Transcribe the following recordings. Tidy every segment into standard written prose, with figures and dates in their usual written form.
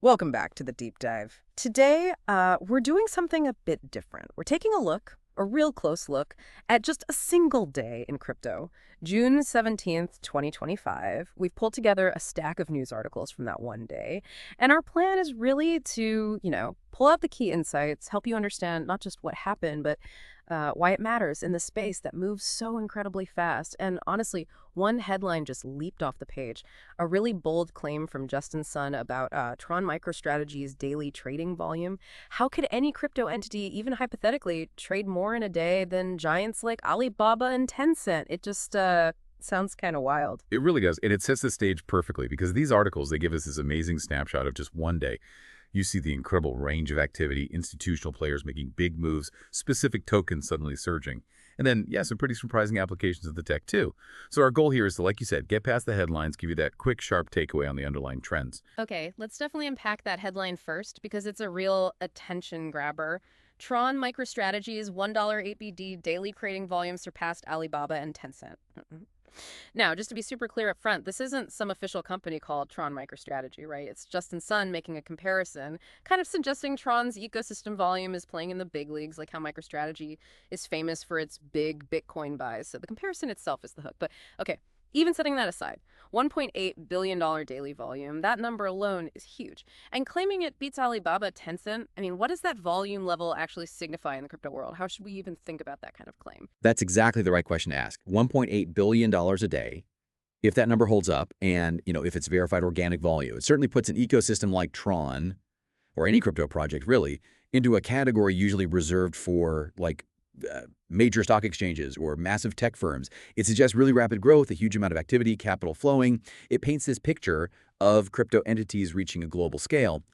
Welcome back to the deep dive. Today, we're doing something a bit different. We're taking a real close look, at just a single day in crypto, June 17th, 2025. We've pulled together a stack of news articles from that one day, and our plan is really to, pull out the key insights, help you understand not just what happened, but why it matters in the space that moves so incredibly fast. And honestly, one headline just leaped off the page. A really bold claim from Justin Sun about Tron MicroStrategy's daily trading volume. How could any crypto entity, even hypothetically, trade more in a day than giants like Alibaba and Tencent? It just sounds kind of wild. It really does, and it sets the stage perfectly because these articles, they give us this amazing snapshot of just one day. You see the incredible range of activity, institutional players making big moves, specific tokens suddenly surging. And then, yeah, some pretty surprising applications of the tech, too. So our goal here is to, like you said, get past the headlines, give you that quick, sharp takeaway on the underlying trends. Okay, let's definitely unpack that headline first because it's a real attention grabber. Tron MicroStrategy's $1 8BD daily trading volume surpassed Alibaba and Tencent. Now, just to be super clear up front, this isn't some official company called Tron MicroStrategy, right? It's Justin Sun making a comparison, kind of suggesting Tron's ecosystem volume is playing in the big leagues, like how MicroStrategy is famous for its big Bitcoin buys. So the comparison itself is the hook. But okay, even setting that aside, $1.8 billion daily volume, that number alone is huge. And claiming it beats Alibaba, Tencent, I mean, what does that volume level actually signify in the crypto world? How should we even think about that kind of claim? That's exactly the right question to ask. $1.8 billion a day, if that number holds up and, if it's verified organic volume, it certainly puts an ecosystem like Tron or any crypto project really into a category usually reserved for major stock exchanges or massive tech firms. It suggests really rapid growth, a huge amount of activity, capital flowing. It paints this picture of crypto entities reaching a global scale.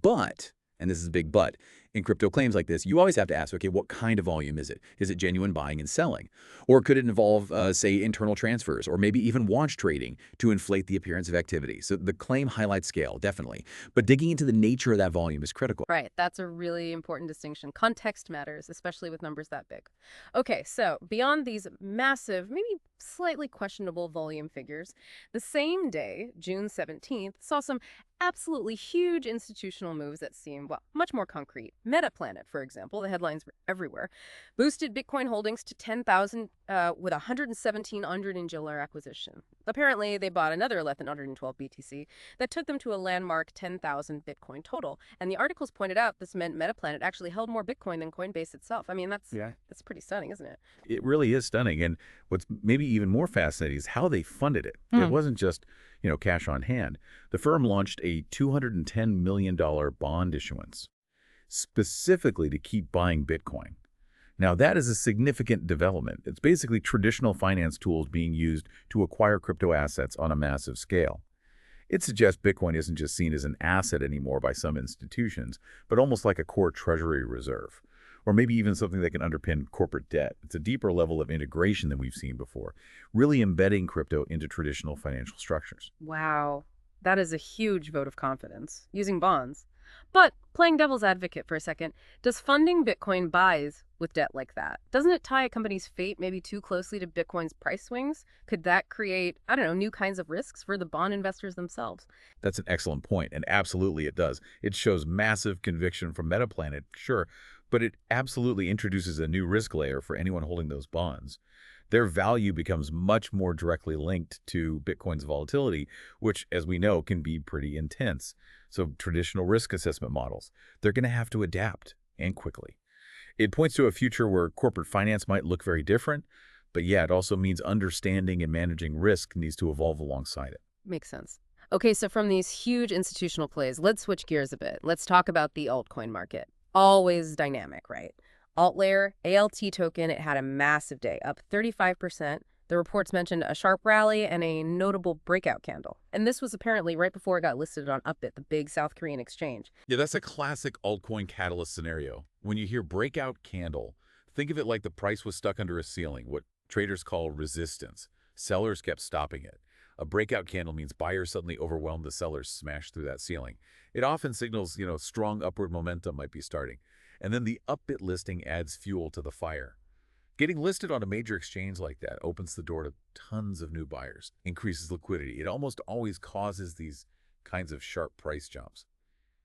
But, and this is a big but, in crypto claims like this, you always have to ask, okay, what kind of volume is it? Is it genuine buying and selling? Or could it involve, say, internal transfers or maybe even wash trading to inflate the appearance of activity? So the claim highlights scale, definitely. But digging into the nature of that volume is critical. Right, that's a really important distinction. Context matters, especially with numbers that big. Okay, so beyond these massive, maybe slightly questionable volume figures, the same day, June 17th, saw some absolutely huge institutional moves that seem, well, much more concrete. Metaplanet, for example, the headlines were everywhere, boosted Bitcoin holdings to 10,000 with 117 under in July acquisition. Apparently, they bought another 1,112 BTC that took them to a landmark 10,000 Bitcoin total. And the articles pointed out this meant Metaplanet actually held more Bitcoin than Coinbase itself. I mean, that's pretty stunning, isn't it? It really is stunning, and what's maybe even more fascinating is how they funded it. It wasn't just, cash on hand. The firm launched a $210 million bond issuance specifically to keep buying Bitcoin. Now, that is a significant development. It's basically traditional finance tools being used to acquire crypto assets on a massive scale. It suggests Bitcoin isn't just seen as an asset anymore by some institutions, but almost like a core treasury reserve, or maybe even something that can underpin corporate debt. It's a deeper level of integration than we've seen before, really embedding crypto into traditional financial structures. Wow, that is a huge vote of confidence, using bonds. But playing devil's advocate for a second, does funding Bitcoin buys with debt like that, doesn't it tie a company's fate maybe too closely to Bitcoin's price swings? Could that create, I don't know, new kinds of risks for the bond investors themselves? That's an excellent point, and absolutely it does. It shows massive conviction from Metaplanet, sure, but it absolutely introduces a new risk layer for anyone holding those bonds. Their value becomes much more directly linked to Bitcoin's volatility, which, as we know, can be pretty intense. So traditional risk assessment models, they're going to have to adapt, and quickly. It points to a future where corporate finance might look very different, but yeah, it also means understanding and managing risk needs to evolve alongside it. Makes sense. Okay, so from these huge institutional plays, let's switch gears a bit. Let's talk about the altcoin market. Always dynamic, right? AltLayer, ALT token, it had a massive day, up 35%. The reports mentioned a sharp rally and a notable breakout candle. And this was apparently right before it got listed on Upbit, the big South Korean exchange. Yeah, that's a classic altcoin catalyst scenario. When you hear breakout candle, think of it like the price was stuck under a ceiling, what traders call resistance. Sellers kept stopping it. A breakout candle means buyers suddenly overwhelmed the sellers smashed through that ceiling. It often signals, strong upward momentum might be starting. And then the Upbit listing adds fuel to the fire. Getting listed on a major exchange like that opens the door to tons of new buyers, increases liquidity. It almost always causes these kinds of sharp price jumps.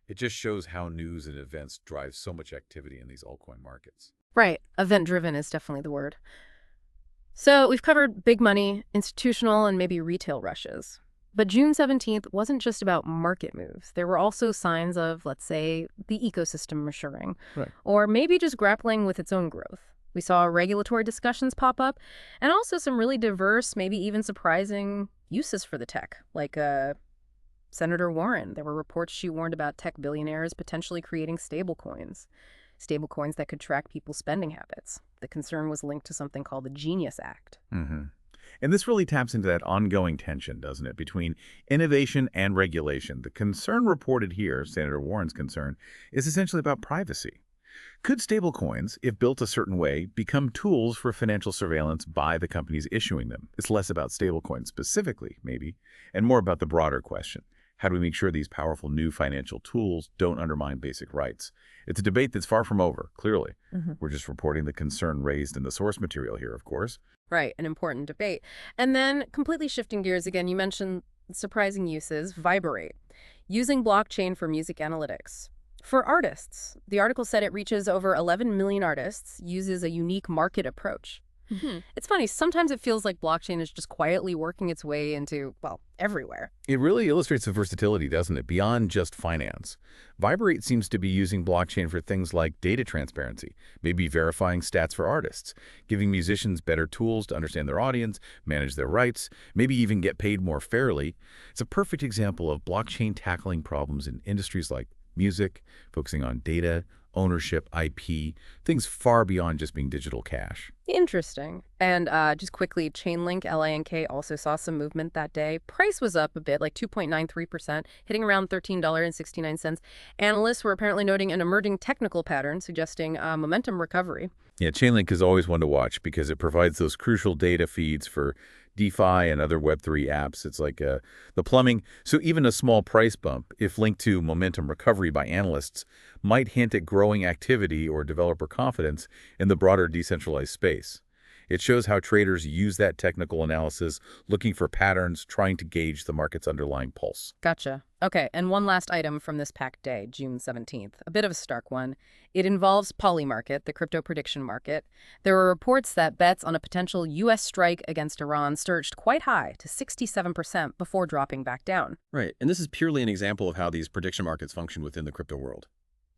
It just shows how news and events drive so much activity in these altcoin markets. Right. Event-driven is definitely the word. So we've covered big money, institutional, and maybe retail rushes. But June 17th wasn't just about market moves. There were also signs of, let's say, the ecosystem maturing, Right. or maybe just grappling with its own growth. We saw regulatory discussions pop up, and also some really diverse, maybe even surprising uses for the tech, like Senator Warren. There were reports she warned about tech billionaires potentially creating stablecoins that could track people's spending habits. The concern was linked to something called the Genius Act. Mm-hmm. And this really taps into that ongoing tension, doesn't it, between innovation and regulation. The concern reported here, Senator Warren's concern, is essentially about privacy. Could stablecoins, if built a certain way, become tools for financial surveillance by the companies issuing them? It's less about stablecoins specifically, maybe, and more about the broader question. How do we make sure these powerful new financial tools don't undermine basic rights? It's a debate that's far from over, clearly. We're just reporting the concern raised in the source material here, of course. Right, an important debate. And then, completely shifting gears again, you mentioned surprising uses, Viberate, using blockchain for music analytics. For artists, the article said it reaches over 11 million artists, uses a unique market approach. It's funny, sometimes it feels like blockchain is just quietly working its way into, well, everywhere. It really illustrates the versatility, doesn't it, beyond just finance. Viberate seems to be using blockchain for things like data transparency, maybe verifying stats for artists, giving musicians better tools to understand their audience, manage their rights, maybe even get paid more fairly. It's a perfect example of blockchain tackling problems in industries like music, focusing on data, ownership, IP, things far beyond just being digital cash. Interesting. And just quickly, Chainlink, LINK, also saw some movement that day. Price was up a bit, like 2.93%, hitting around $13.69. Analysts were apparently noting an emerging technical pattern suggesting momentum recovery. Yeah, Chainlink is always one to watch because it provides those crucial data feeds for DeFi and other Web3 apps. It's like the plumbing. So even a small price bump, if linked to momentum recovery by analysts, might hint at growing activity or developer confidence in the broader decentralized space. It shows how traders use that technical analysis, looking for patterns, trying to gauge the market's underlying pulse. Gotcha. Okay, and one last item from this packed day, June 17th, a bit of a stark one. It involves Polymarket, the crypto prediction market. There were reports that bets on a potential U.S. strike against Iran surged quite high to 67% before dropping back down. Right, and this is purely an example of how these prediction markets function within the crypto world.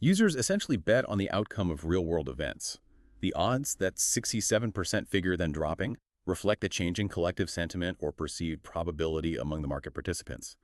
Users essentially bet on the outcome of real-world events. The odds, that 67% figure then dropping, reflect a changing collective sentiment or perceived probability among the market participants.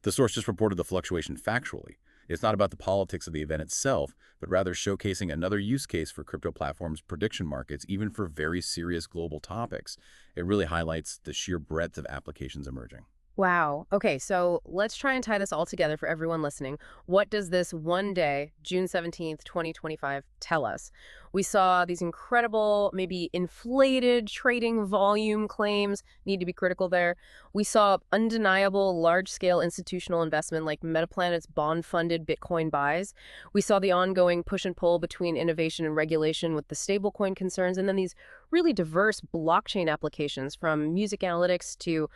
The source just reported the fluctuation factually. It's not about the politics of the event itself, but rather showcasing another use case for crypto platforms' prediction markets, even for very serious global topics. It really highlights the sheer breadth of applications emerging. Wow. Okay, so let's try and tie this all together for everyone listening. What does this one day, June 17th, 2025, tell us? We saw these incredible, maybe inflated trading volume claims, need to be critical there. We saw undeniable large-scale institutional investment like Metaplanet's bond-funded Bitcoin buys. We saw the ongoing push and pull between innovation and regulation with the stablecoin concerns, and then these really diverse blockchain applications from music analytics to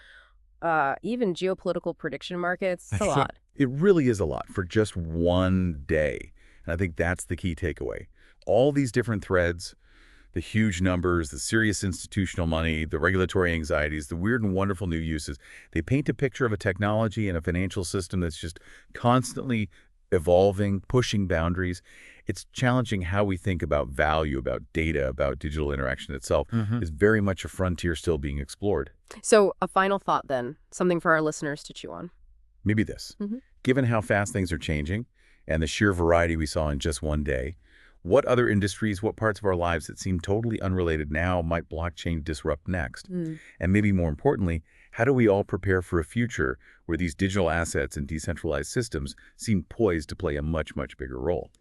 even geopolitical prediction markets. It's a lot. It really is a lot for just one day. And I think that's the key takeaway. All these different threads, the huge numbers, the serious institutional money, the regulatory anxieties, the weird and wonderful new uses, they paint a picture of a technology and a financial system that's just constantly evolving, pushing boundaries. It's challenging how we think about value, about data, about digital interaction itself. Is very much a frontier still being explored. So a final thought then, something for our listeners to chew on. Maybe this. Given how fast things are changing and the sheer variety we saw in just one day, what other industries, what parts of our lives that seem totally unrelated now might blockchain disrupt next? And maybe more importantly, how do we all prepare for a future where these digital assets and decentralized systems seem poised to play a much, much bigger role?